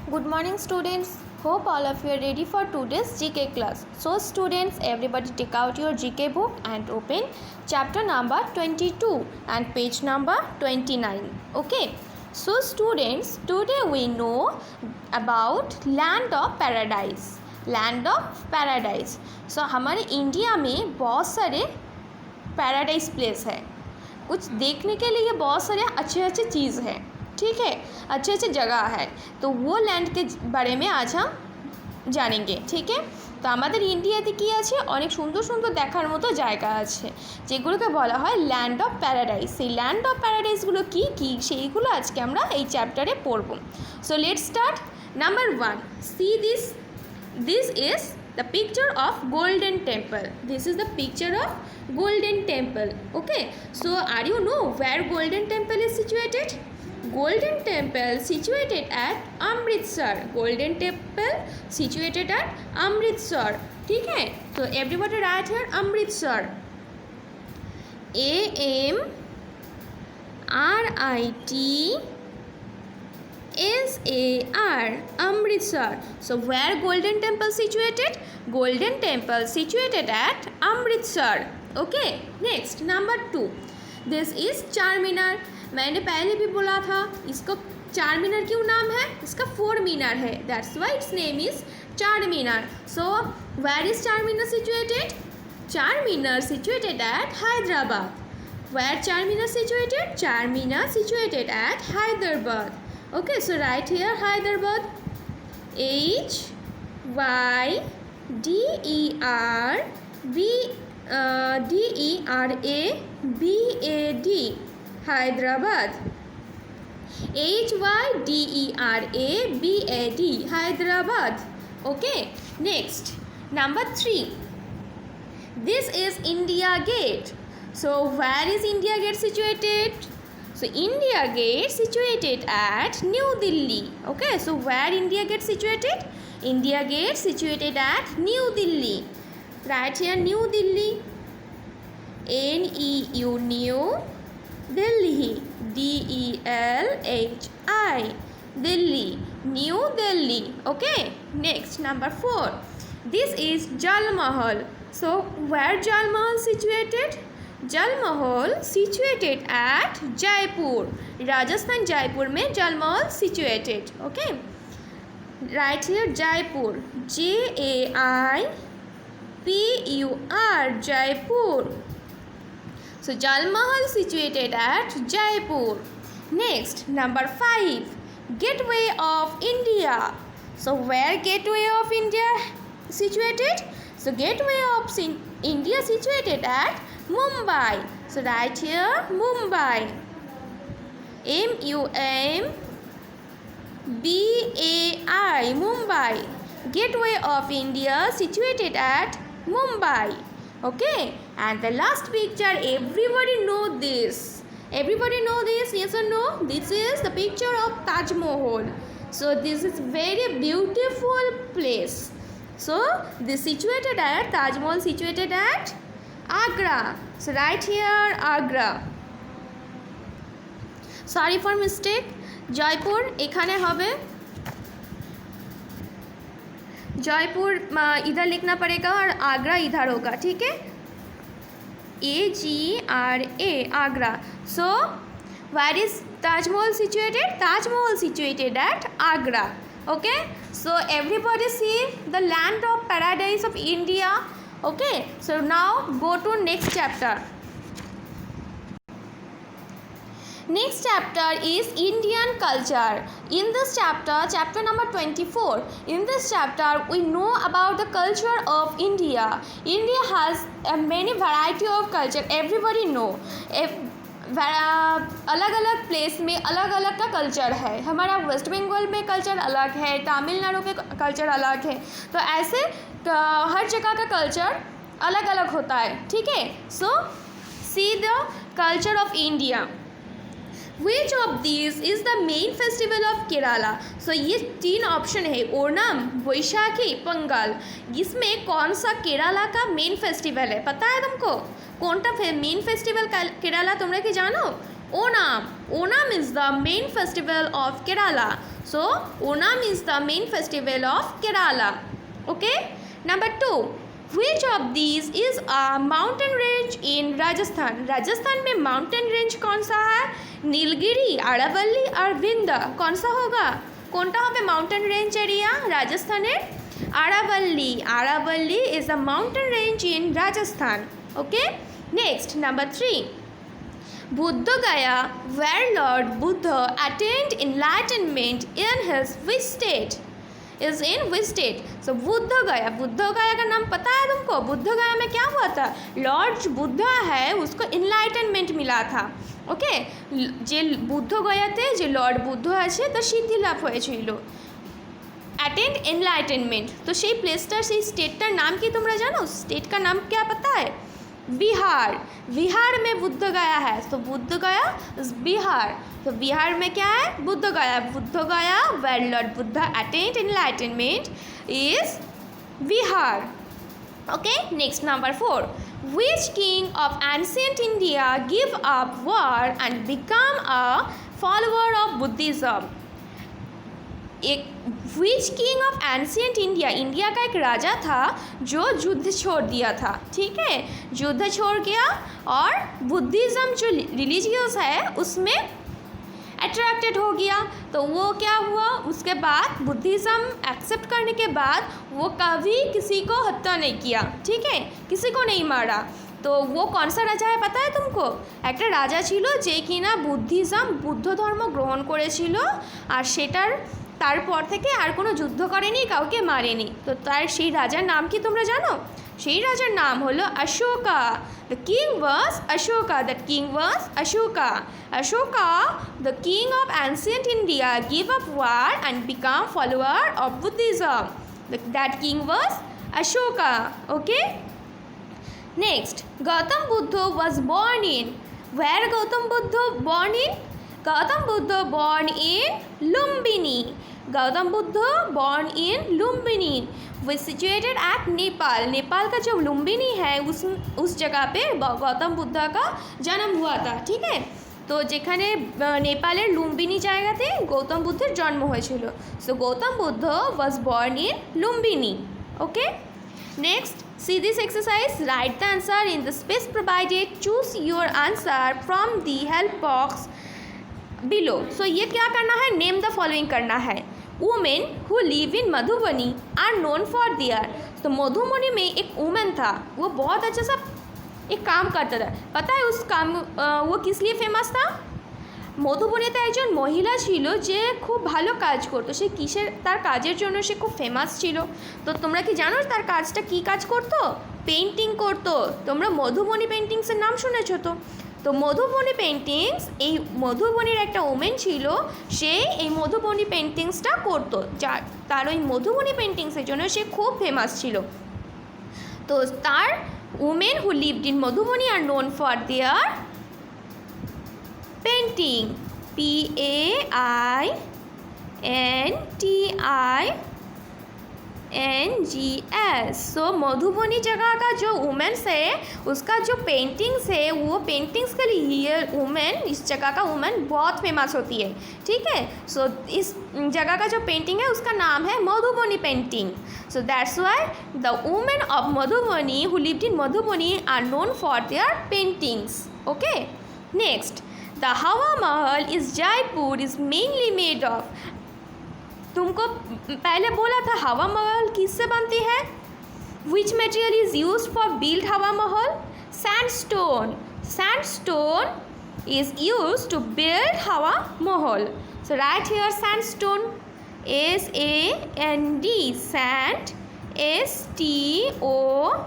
Good morning, students. Hope all of you are ready for today's GK class. So, students, everybody take out your GK book and open chapter number 22 and page number 29. Okay. So, students, today we know about land of paradise. Land of paradise. So, हमारे India में बहुत सारे paradise place है. कुछ देखने के लिए बहुत सारे अच्छे अच्छे चीज़ हैं, ठीक है, अच्छे अच्छे जगह है. तो वो लैंड के बारे में आज हम জানেंगे, ঠিক है. তো আমাদের ইন্ডিয়াতে কি আছে, অনেক সুন্দর সুন্দর দেখার মতো জায়গা আছে যেগুলোকে বলা হয় ল্যান্ড অফ প্যারাডাইস. সেই ল্যান্ড অফ প্যারাডাইসগুলো কী কী সেইগুলো আজকে আমরা এই চ্যাপ্টারে পড়ব. So let's start. Number 1, see this is the picture of golden temple. This is the picture of golden temple. Okay, so are you know where golden temple is situated? Golden temple situated at Amritsar. Golden temple situated at Amritsar. ठीक है, तो everybody write here Amritsar. AMRITSAR. Amritsar. So where golden temple situated? Golden temple situated at Amritsar. Okay, next number 2. This is Charminar. मैंने पहले भी बोला था इसको चार मीनार क्यों नाम है, इसका 4 मीनार है. That's why its name is Char Minar. So where is Char Minar situated? Char Minar situated at Hyderabad. Where Char Minar situated? Char Minar situated at Hyderabad. Okay, so right here Hyderabad. HYDERABAD. Hyderabad. HYDERABAD. Hyderabad. Okay, next number 3. This is India Gate. So where is India Gate situated? So India Gate situated at New Delhi. Okay, so where India Gate situated? India Gate situated at New Delhi. Right here New Delhi. NEU New Delhi. DELHI. Delhi. New Delhi. Okay, next number 4. This is Jal Mahal. So where Jal Mahal situated? Jal Mahal situated at Jaipur. Rajasthan Jaipur में Jal Mahal situated. Okay, right here Jaipur. JAIPUR. Jaipur. So Jal Mahal situated at Jaipur. Next number 5. Gateway of India. So where Gateway of India situated? So Gateway of India situated at Mumbai. So right here Mumbai. MUMBAI. Mumbai. Gateway of India situated at Mumbai. Okay, and the last picture, everybody know this. Everybody know this, yes or no? This is the picture of Taj Mahal. So this is very beautiful place. So this situated at Taj Mahal situated at Agra. So right here Agra. Sorry for mistake. Jaipur এখানে হবে. जयपुर इधर लिखना पड़ेगा और आगरा इधर होगा, ठीक है. AGRA Agra. So where is Taj Mahal situated? Taj Mahal situated at Agra. Okay, so everybody see the land of paradise of India. Okay, so now go to next chapter. Next chapter is Indian culture. In this chapter, chapter number 24, in this chapter we know about the culture of India. India has a many variety of culture. Everybody know. अलग अलग place में अलग अलग का culture है. हमारा waste Bengal में culture अलग है, तमिलनाडु में कल्चर अलग है. तो ऐसे हर जगह का कल्चर अलग अलग होता है, ठीक है. So see the culture of India. Which of these is the main festival of Kerala? So ये 3 ऑप्शन है, ओणम, वैशाखी, पोंगल. इसमें कौन सा केरला का मेन फेस्टिवल है? पता है तुमको? কোনটা মেন ফেস্টিভ্যাল কেরালা তোমরা কি জানো? Onam. Onam is the main festival of Kerala. So Onam is the main festival of Kerala. Okay. Number 2, which of these is a mountain range in Rajasthan? Rajasthan में mountain range कौन सा है? नीलगिरी, आरावली और विंध्य. कौन सा होगा? কোনটা হবে mountain range area রাজস্থানের? আরাবল্লী. আরাবল্লী is a mountain range in Rajasthan. Okay. Next, number 3, Buddha Gaya, where Lord Buddha attained enlightenment in his which state? Is in which state? So Buddha गया का नाम पता है तुमको? बुद्ध गया में क्या हुआ था? लॉर्ड बुद्धा है उसको इनलाइटनमेंट मिला था. ওকে, যে বুদ্ধ গয়াতে যে লর্ড বুদ্ধ আছে তার সিদ্ধি লাভ হয়েছিল, অ্যাটেন্ড এনলাইটেনমেন্ট. তো সেই প্লেসটার সেই স্টেটটার নাম কি তোমরা জানো? स्टेट का नाम क्या पता है? बिहार. बिहार में बुद्ध गया है. तो बुद्ध गया बिहार. तो बिहार में क्या है? Buddha Gaya. Bodh Gaya where lord Buddha attend enlightenment is Bihar. Okay. Next, number 4, which king of ancient India gave up war and become a follower of Buddhism? which king of ancient India, India का एक राजा था जो युद्ध छोड़ दिया था. ठीक है, युद्ध छोड़ गया और बुद्धिज़्म जो रिलीजियस है उसमें अट्रैक्टेड हो गया. तो वो क्या हुआ, उसके बाद बुद्धिज़्म एक्सेप्ट करने के बाद वो कभी किसी को हत्या नहीं किया. ठीक है, किसी को नहीं मारा. तो वो कौन सा राजा है पता है तुमको? একটা রাজা ছিল যে কিনা বুদ্ধ ধর্ম গ্রহণ করেছিল আর সেটার তারপর থেকে আর কোনো যুদ্ধ করেনি, কাউকে মারেনি. তো তার সেই রাজার নাম কি তোমরা জানো? সেই রাজার নাম হলো Ashoka. The king was Ashoka. That king was Ashoka. Ashoka, the king of ancient India, give up war and become follower of Buddhism. That king was Ashoka. Okay. Next, Gautam Buddha was born in. Where Gautam Buddha born in? Gautam Buddha born in Lumbini. Gautam Buddha born in Lumbini, which situated at Nepal. Nepal का जो लुम्बिनी है उस जगह पे गौतम बुद्धा का जन्म हुआ था. ठीक है, তো যেখানে নেপালের লুম্বিনী জায়গাতে গৌতম বুদ্ধের জন্ম হয়েছিল. So Gautam Buddha was born in Lumbini. Okay. Next, see this exercise. Write the answer in the space provided. Choose your answer from the help box below. So ये क्या करना है? Name the following करना है. Women who live in Madhubani are known for their. तो मधुबनी में एक women था, वो बहुत अच्छा सा एक काम करता था. पता है उस काम वो किस लिए फेमास था? মধুবনীতে একজন মহিলা ছিল যে খুব ভালো কাজ করতো. সে কিসের তার কাজের জন্য সে খুব ফেমাস ছিল? তো তোমরা কি জানো তার কাজটা কী কাজ করতো? পেন্টিং করতো. তোমরা মধুবনী পেন্টিংসের নাম শুনেছো তো? তো মধুবনী পেন্টিংস, এই মধুবনীর একটা ওমেন ছিল, সে এই মধুবনী পেন্টিংসটা করতো. তার ওই মধুবনী পেন্টিংসের জন্য সে খুব ফেমাস ছিল. তো তার women who lived in Madhubani are known for their painting. PAINTINGS. सो मधुबनी जगह का जो वुमेन्स है उसका जो पेंटिंग्स है वो पेंटिंग्स के लिए ये वुमेन, इस जगह का वुमेन बहुत फेमस होती है. ठीक है, सो इस जगह का जो पेंटिंग है उसका नाम है Madhubani painting. So that's why the women of Madhubani who lived in Madhubani are known for their paintings. Okay. Next, the Hawa Mahal is Jaipur is mainly made of. तुमको पहले बोला था हवा महल किससे बनती है? Which material is use for build Hawa Mahal? Sandstone. Sandstone is use to build Hawa Mahal. So right here sandstone, SAND, sand, STONE,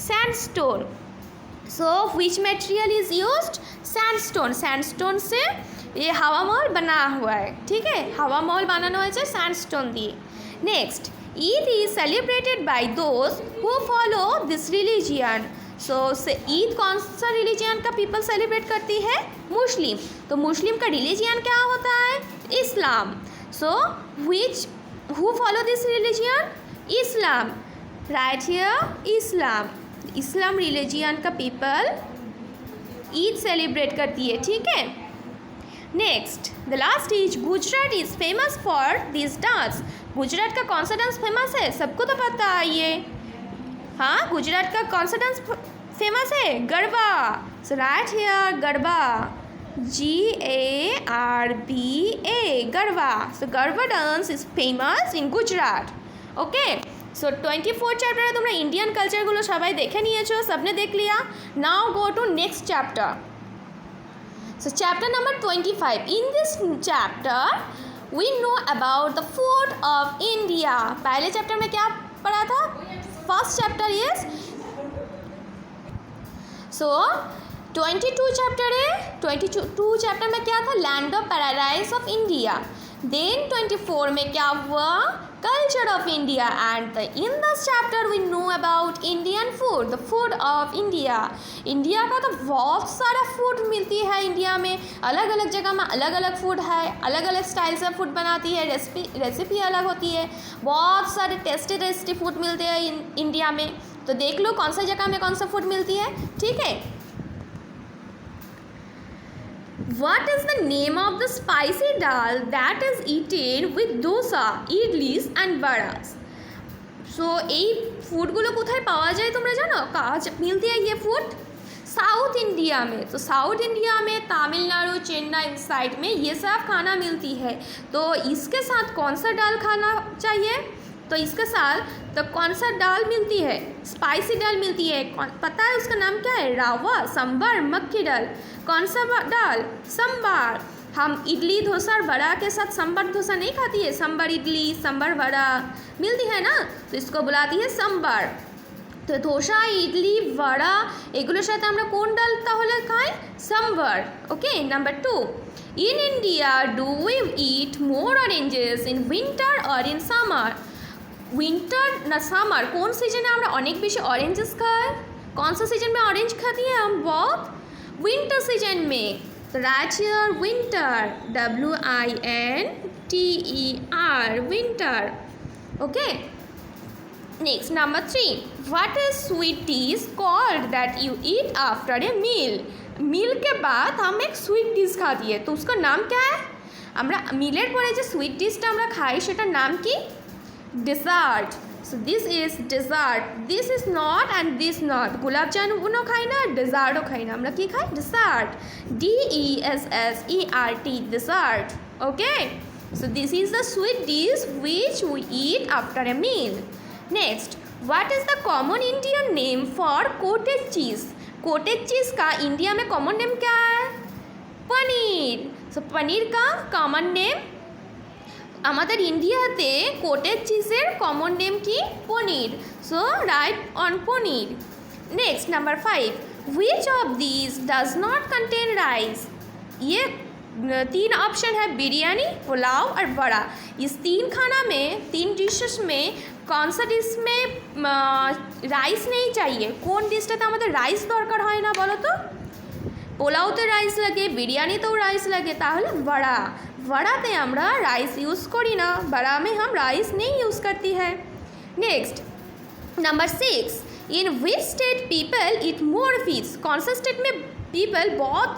sandstone. So which material is used? Sandstone. Sandstone से ये हवा महल बना हुआ है. ठीक है, हवा महल बनाना হয়েছে sandstone দিয়ে. Next, Eid is celebrated by those who follow this religion. So Eid कौन सा रिलीजियन का पीपल सेलिब्रेट करती है? मुस्लिम. तो मुस्लिम का रिलीजियन क्या होता है? इस्लाम. So who follow this religion? Islam. Right here, Islam. Islam religion का people ईद सेलिब्रेट करती है, ठीक है। Next the last is Gujarat is famous for this dance. Gujarat का कौन सा डांस फेमस है, सबको तो पता है ये। हाँ, गुजरात का कौन सा डांस फेमस है, Garba. So right here Garba, GARBA, Garba. So Garba dance is famous in Gujarat. Okay, so 24 চ্যাপ্টারে তোমরা ইন্ডিয়ান কালচারগুলো সবাই দেখে নিয়েছো, सबने देख लिया। Now go to next chapter. So chapter number 25। In this chapter we know about the food of India. पहले चैप्टर में क्या पढ़ा था, first chapter is, so 22 chapter में क्या था, land of paradise of India. Then 24 में क्या हुआ, culture of India. And in this chapter we know about Indian food, the food of India. India का तो बहुत सारा फूड मिलती है इंडिया में, अलग अलग जगह में अलग अलग फूड है, अलग अलग स्टाइल से फूड बनाती है, रेसिपी अलग होती है, बहुत सारे टेस्टी फूड मिलते हैं इंडिया में। तो देख लो कौन सा जगह में कौन सा फूड मिलती है, ठीक है। What is the name of the spicy dal that is eaten with dosa, idlis and vadas? So এই ফুডগুলো কোথায় পাওয়া যায় তোমরা জানো, কাজ मिलती है ये फूड साउथ इंडिया में। तो साउथ इंडिया में तमिलनाडु, चेन्नई साइड में ये सब खाना मिलती है। तो इसके साथ कौन सा दाल खाना चाहिए, तो इसके साथ तो कौन सा दाल मिलती है, स्पाइसी दाल मिलती है। पता है उसका नाम क्या है, रावा, सांभर, मक्की दाल। कौन सा दाल, सांभर। हम इडली डोसा और वड़ा के साथ सांभर डोसा नहीं खाती है, सांभर इडली, सांभर वड़ा मिलती है ना, तो इसको बुलाती है सांभर। तो डोसा, इडली, वड़ा एगुलोर साथे আমরা কোন ডাল তাহলে খাই, sambar. Okay, number 2, in India do we eat more oranges in winter और इन समर। विंटर ना समर, कौन सीजन में আমরা অনেক বেশি ऑरेंजेस खाए, कौन सा सीजन में ऑरेंज खाती है हम बहुत, विंटर सीजन में। तो right here winter, WINTER, winter. Okay, next number 3, what is sweet dish called that you eat after a meal. Meal के बाद हम एक स्वीट डिश खाती है, तो उसका नाम क्या है, আমরা মিলের পরে যে সুইট ডিশটা আমরা খাই সেটার নাম কি, dessert. So this is dessert, this is not and this not. गुलाब जामुनও খাই না, डेजर्टও খাই না, আমরা কি খাই, dessert, DESSERT, dessert. Okay, so this is the sweet dish which we eat after a meal. Next, what is the common Indian name for cottage cheese. Cottage cheese का इंडिया में कॉमन नेम क्या है, पनीर। सो पनीर का common name, আমাদের ইন্ডিয়াতে cottage চিজের common name কি, paneer. So right on paneer. Next number 5, which of these does not contain rice. ये 3 option है, बिरयानी, पुलाव और वड़ा। इस 3 खाना में, 3 डिशेस में कौन सा डिश में राइस नहीं चाहिए, कौन डिशटाते আমাদের রাইস দরকার হয় না বলো তো। পোলাওতে রাইস লাগে, বিরিয়ানিতেও রাইস লাগে, তাহলে वड़ा। वड़ाते আমরা राइस यूज़ करी ना, वड़ा में हम राइस नहीं यूज़ करती है। Next number 6, in which state people eat more fish. कौन सा स्टेट में पीपल बहुत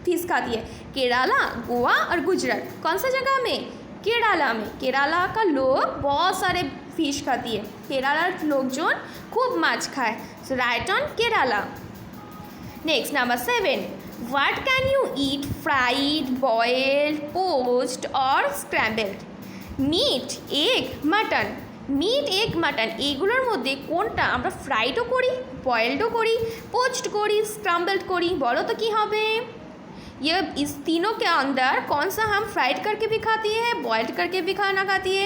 फिश खाती है, केरला, गोवा और गुजरात। कौन सा जगह में, केरला में। केरला का लोग बहुत सारे फिश खाती है, केरला लोग जो खूब माछ खाए। So right on Kerala. Next number 7, what can you eat, fried, boiled, poached or scrambled। meat, egg, mutton। meat, egg, mutton এগুলোর মধ্যে কোনটা আমরা ফ্রাইডও করি, বয়েলডও করি, পোচড করি, স্ক্রাম্বলড করি, বলো তো কি হবে। ये इस तीनों के अंदर कौन सा हम फ्राइड करके भी खाती है, बॉइल्ड करके भी खाना खाती है,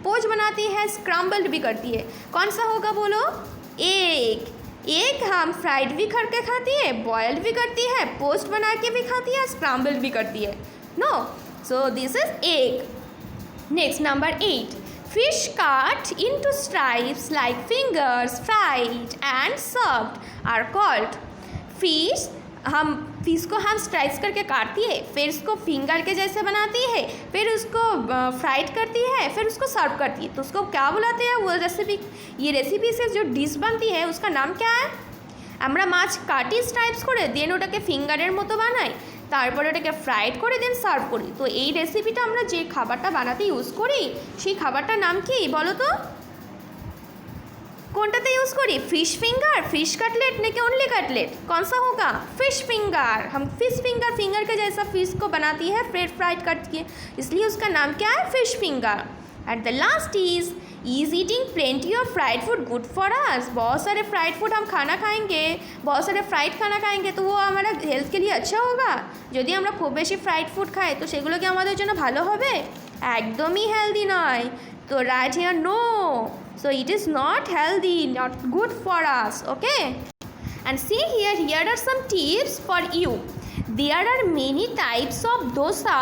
पोच बनाती है, स्क्रम्बल्ड भी करती है, कौन सा होगा बोलो। एग। एग हम फ्राइड भी करके खाती है, बॉइल्ड भी करती है, पोस्ट बना के भी खाती है, स्क्रम्बल्ड भी करती है। No, so this is egg. Next number 8, fish cut into stripes like fingers, fried and served are called. Fish को हम स्ट्राइप्स करके काटती है, फिर उसको फिंगर के जैसे बनाती है, फिर उसको फ्राइड करती है, फिर उसको सर्व करती है, तो उसको क्या बुलाते हैं वो रेसिपी। ये रेसिपी से जो डिश बनती है उसका नाम क्या है, আমরা মাছ কাটি স্ট্রাইপস করে দেন ওটাকে ফিঙ্গারের মতো বানাই, তারপরে ওটাকে ফ্রাইড করে দেন সার্ভ করি। তো এই রেসিপিটা আমরা যে খাবারটা বানাতে ইউজ করি সেই খাবারটার নাম কি বলো তো? কোনটাতে यूज़ करी? फिश फिंगर, फिश कटलेट नहीं कि ओनली कटलेट? कौन सा होगा? Fish finger. हम फिश फिंगर के जैसा फिश को बनाती है फ्राइड करके, इसलिए उसका नाम क्या है? Fish finger. At the last is eating plenty of fried food good for us? बहुत सारे फ्राइड फूड हम खाना खाएंगे, बहुत सारे फ्राइड खाना खाएंगे तो वो हमारा हेल्थ के लिए अच्छा होगा? যদি আমরা খুব বেশি ফ্রাইড ফুড খাই তো সেগুলো কি আমাদের জন্য ভালো হবে? একদমই হেলদি নয়। তো right here no, so it is not healthy, not good for us, okay? And see here are some tips for you. There are many types of dosa.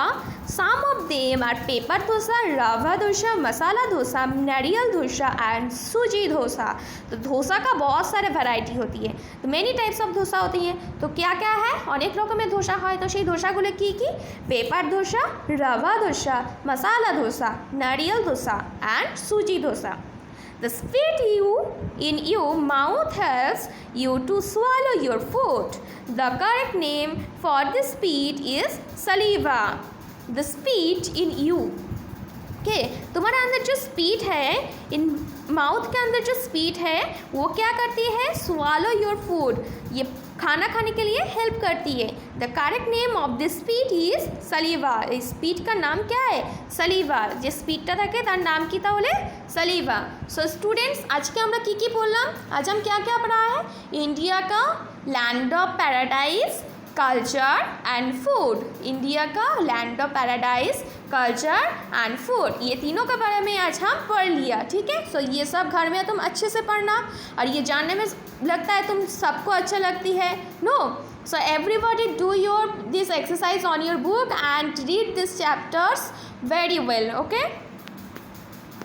Some of them are paper dosa, rava dosa, masala dosa, nariyal dosa and सूजी dosa. तो डोसा का बहुत सारे variety होती है, तो many types of dosa होती है। तो क्या क्या है? অনেক রকমের ধোসা হয়। তো সেই ধোসাগুলো কি কি? Paper dosa, rava dosa, masala dosa, nariyal dosa and sooji dosa. The spit in your mouth helps you to swallow your food. The correct name for this spit is saliva. The spit in you, okay? तुम्हारे अंदर जो स्पीट है, इन माउथ के अंदर जो स्पीट है वो क्या करती है? स्वालो योर फूड, ये खाना खाने के लिए हेल्प करती है। The correct name of this spit is saliva. इस स्पीट का नाम क्या है? सलीवा। जो स्पीडটা থাকে তার নাম কি তাহলে? सलीवा। सो स्टूडेंट्स, आज के আমরা কি কি পড়লাম? आज हम क्या क्या पढ़ा है? इंडिया का land of paradise, culture and food. India का land of paradise, culture and food, ये तीनों के बारे में आज हम पढ़ लिया, ठीक है? सो ये सब घर में तुम अच्छे से पढ़ना, और ये जानने में लगता है तुम सबको अच्छा लगती है, no? So everybody do your this exercise on your book and read this chapters very well, okay?